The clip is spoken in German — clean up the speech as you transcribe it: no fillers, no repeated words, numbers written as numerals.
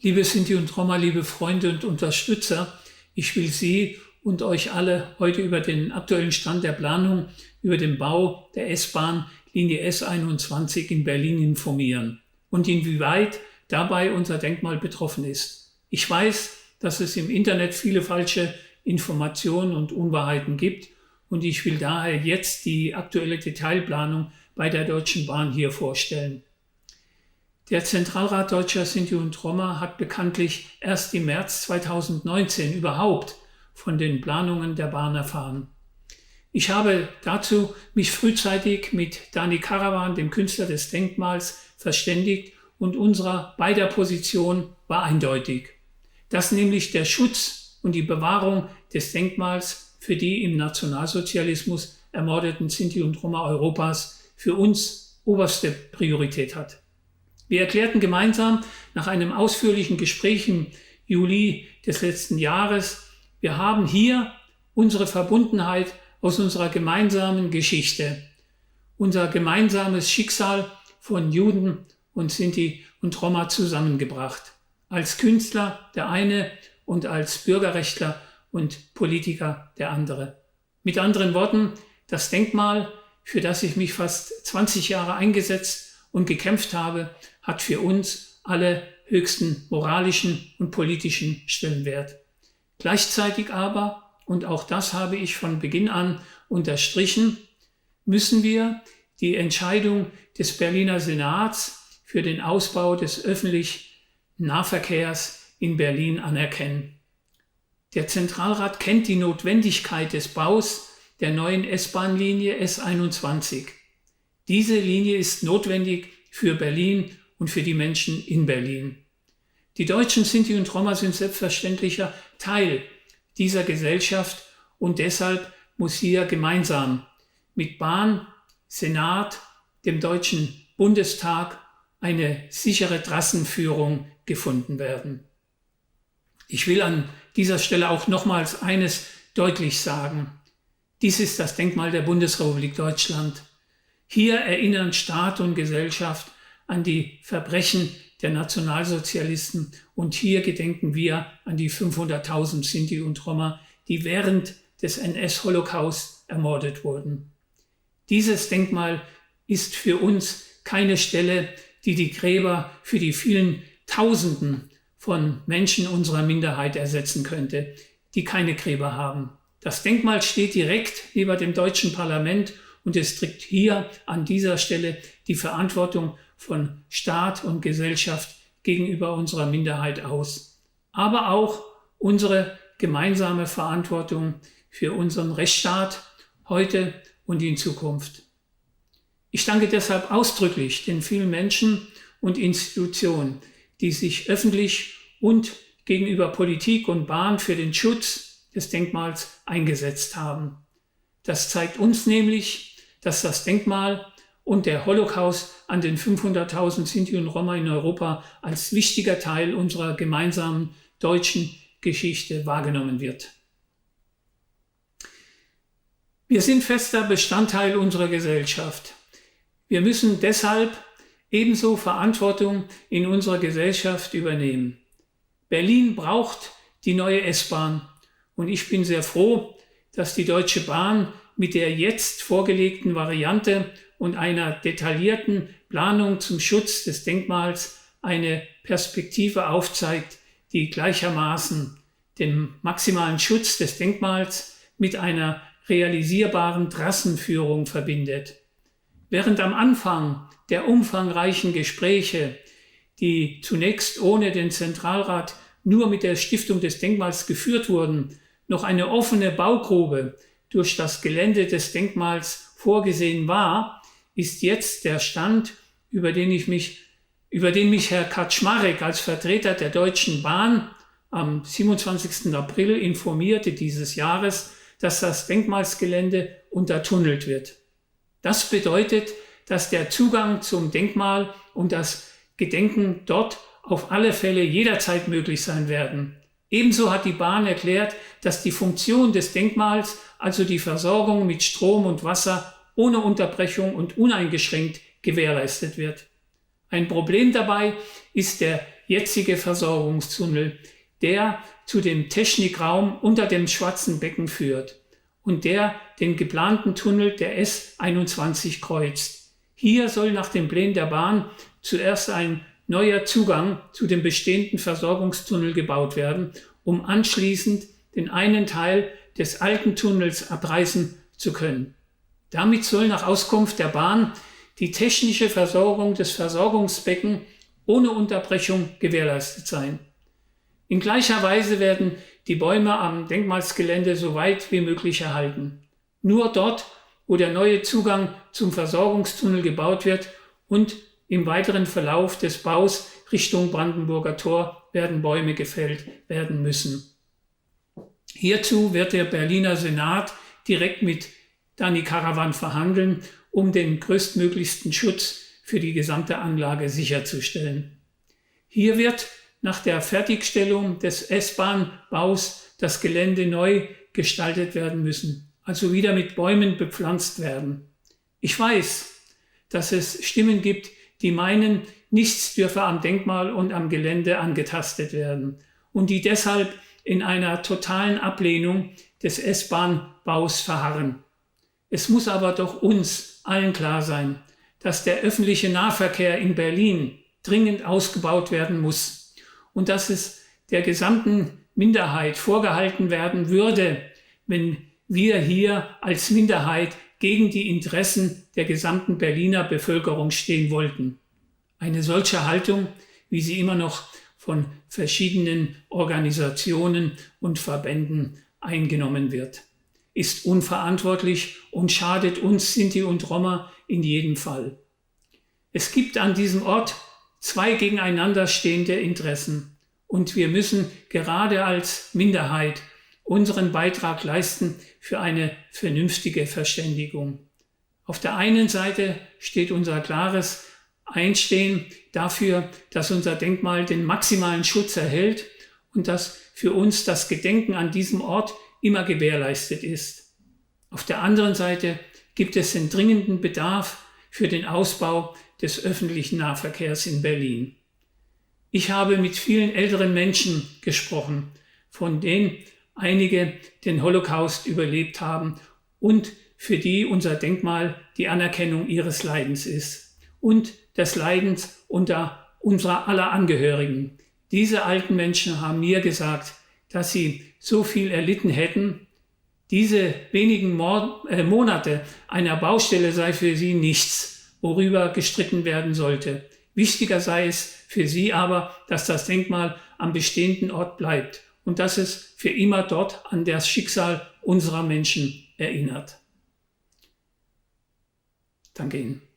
Liebe Sinti und Roma, liebe Freunde und Unterstützer, ich will Sie und euch alle heute über den aktuellen Stand der Planung über den Bau der S-Bahn Linie S21 in Berlin informieren und inwieweit dabei unser Denkmal betroffen ist. Ich weiß, dass es im Internet viele falsche Informationen und Unwahrheiten gibt und ich will daher jetzt die aktuelle Detailplanung bei der Deutschen Bahn hier vorstellen. Der Zentralrat Deutscher Sinti und Roma hat bekanntlich erst im März 2019 überhaupt von den Planungen der Bahn erfahren. Ich habe dazu mich frühzeitig mit Dani Karawan, dem Künstler des Denkmals, verständigt und unserer beider Position war eindeutig, dass nämlich der Schutz und die Bewahrung des Denkmals für die im Nationalsozialismus ermordeten Sinti und Roma Europas für uns oberste Priorität hat. Wir erklärten gemeinsam nach einem ausführlichen Gespräch im Juli des letzten Jahres, wir haben hier unsere Verbundenheit aus unserer gemeinsamen Geschichte, unser gemeinsames Schicksal von Juden und Sinti und Roma zusammengebracht. Als Künstler der eine und als Bürgerrechtler und Politiker der andere. Mit anderen Worten, das Denkmal, für das ich mich fast 20 Jahre eingesetzt und gekämpft habe, hat für uns alle höchsten moralischen und politischen Stellenwert. Gleichzeitig aber, und auch das habe ich von Beginn an unterstrichen, müssen wir die Entscheidung des Berliner Senats für den Ausbau des öffentlichen Nahverkehrs in Berlin anerkennen. Der Zentralrat kennt die Notwendigkeit des Baus der neuen S-Bahn-Linie S21. Diese Linie ist notwendig für Berlin und für die Menschen in Berlin. Die deutschen Sinti und Roma sind selbstverständlicher Teil dieser Gesellschaft und deshalb muss hier gemeinsam mit Bahn, Senat, dem Deutschen Bundestag eine sichere Trassenführung gefunden werden. Ich will an dieser Stelle auch nochmals eines deutlich sagen. Dies ist das Denkmal der Bundesrepublik Deutschland. Hier erinnern Staat und Gesellschaft an die Verbrechen der Nationalsozialisten und hier gedenken wir an die 500.000 Sinti und Roma, die während des NS-Holocaust ermordet wurden. Dieses Denkmal ist für uns keine Stelle, die die Gräber für die vielen Tausenden von Menschen unserer Minderheit ersetzen könnte, die keine Gräber haben. Das Denkmal steht direkt neben dem deutschen Parlament und es trägt hier an dieser Stelle die Verantwortung von Staat und Gesellschaft gegenüber unserer Minderheit aus. Aber auch unsere gemeinsame Verantwortung für unseren Rechtsstaat heute und in Zukunft. Ich danke deshalb ausdrücklich den vielen Menschen und Institutionen, die sich öffentlich und gegenüber Politik und Bahn für den Schutz des Denkmals eingesetzt haben. Das zeigt uns nämlich, dass das Denkmal und der Holocaust an den 500.000 Sinti und Roma in Europa als wichtiger Teil unserer gemeinsamen deutschen Geschichte wahrgenommen wird. Wir sind fester Bestandteil unserer Gesellschaft. Wir müssen deshalb ebenso Verantwortung in unserer Gesellschaft übernehmen. Berlin braucht die neue S-Bahn und ich bin sehr froh, dass die Deutsche Bahn mit der jetzt vorgelegten Variante und einer detaillierten Planung zum Schutz des Denkmals eine Perspektive aufzeigt, die gleichermaßen den maximalen Schutz des Denkmals mit einer realisierbaren Trassenführung verbindet. Während am Anfang der umfangreichen Gespräche, die zunächst ohne den Zentralrat nur mit der Stiftung des Denkmals geführt wurden, noch eine offene Baugrube durch das Gelände des Denkmals vorgesehen war, ist jetzt der Stand, über den mich Herr Kaczmarek als Vertreter der Deutschen Bahn am 27. April informierte dieses Jahres, dass das Denkmalsgelände untertunnelt wird. Das bedeutet, dass der Zugang zum Denkmal und das Gedenken dort auf alle Fälle jederzeit möglich sein werden. Ebenso hat die Bahn erklärt, dass die Funktion des Denkmals, also die Versorgung mit Strom und Wasser, ohne Unterbrechung und uneingeschränkt gewährleistet wird. Ein Problem dabei ist der jetzige Versorgungstunnel, der zu dem Technikraum unter dem Schwarzen Becken führt und der den geplanten Tunnel der S21 kreuzt. Hier soll nach den Plänen der Bahn zuerst ein neuer Zugang zu dem bestehenden Versorgungstunnel gebaut werden, um anschließend den einen Teil des alten Tunnels abreißen zu können. Damit soll nach Auskunft der Bahn die technische Versorgung des Versorgungsbecken ohne Unterbrechung gewährleistet sein. In gleicher Weise werden die Bäume am Denkmalsgelände so weit wie möglich erhalten. Nur dort, wo der neue Zugang zum Versorgungstunnel gebaut wird und im weiteren Verlauf des Baus Richtung Brandenburger Tor werden Bäume gefällt werden müssen. Hierzu wird der Berliner Senat direkt mit Dani Karawan verhandeln, um den größtmöglichsten Schutz für die gesamte Anlage sicherzustellen. Hier wird nach der Fertigstellung des S-Bahn-Baus das Gelände neu gestaltet werden müssen, also wieder mit Bäumen bepflanzt werden. Ich weiß, dass es Stimmen gibt, die meinen, nichts dürfe am Denkmal und am Gelände angetastet werden und die deshalb in einer totalen Ablehnung des S-Bahn-Baus verharren. Es muss aber doch uns allen klar sein, dass der öffentliche Nahverkehr in Berlin dringend ausgebaut werden muss und dass es der gesamten Minderheit vorgehalten werden würde, wenn wir hier als Minderheit gegen die Interessen der gesamten Berliner Bevölkerung stehen wollten. Eine solche Haltung, wie sie immer noch von verschiedenen Organisationen und Verbänden eingenommen wird, ist unverantwortlich und schadet uns Sinti und Roma in jedem Fall. Es gibt an diesem Ort zwei gegeneinander stehende Interessen und wir müssen gerade als Minderheit unseren Beitrag leisten für eine vernünftige Verständigung. Auf der einen Seite steht unser klares Einstehen dafür, dass unser Denkmal den maximalen Schutz erhält und dass für uns das Gedenken an diesem Ort immer gewährleistet ist. Auf der anderen Seite gibt es den dringenden Bedarf für den Ausbau des öffentlichen Nahverkehrs in Berlin. Ich habe mit vielen älteren Menschen gesprochen, von denen einige den Holocaust überlebt haben und für die unser Denkmal die Anerkennung ihres Leidens ist und des Leidens unserer aller Angehörigen. Diese alten Menschen haben mir gesagt, dass sie so viel erlitten hätten. Diese wenigen Monate einer Baustelle sei für sie nichts, worüber gestritten werden sollte. Wichtiger sei es für sie aber, dass das Denkmal am bestehenden Ort bleibt und dass es für immer dort an das Schicksal unserer Menschen erinnert. Danke Ihnen.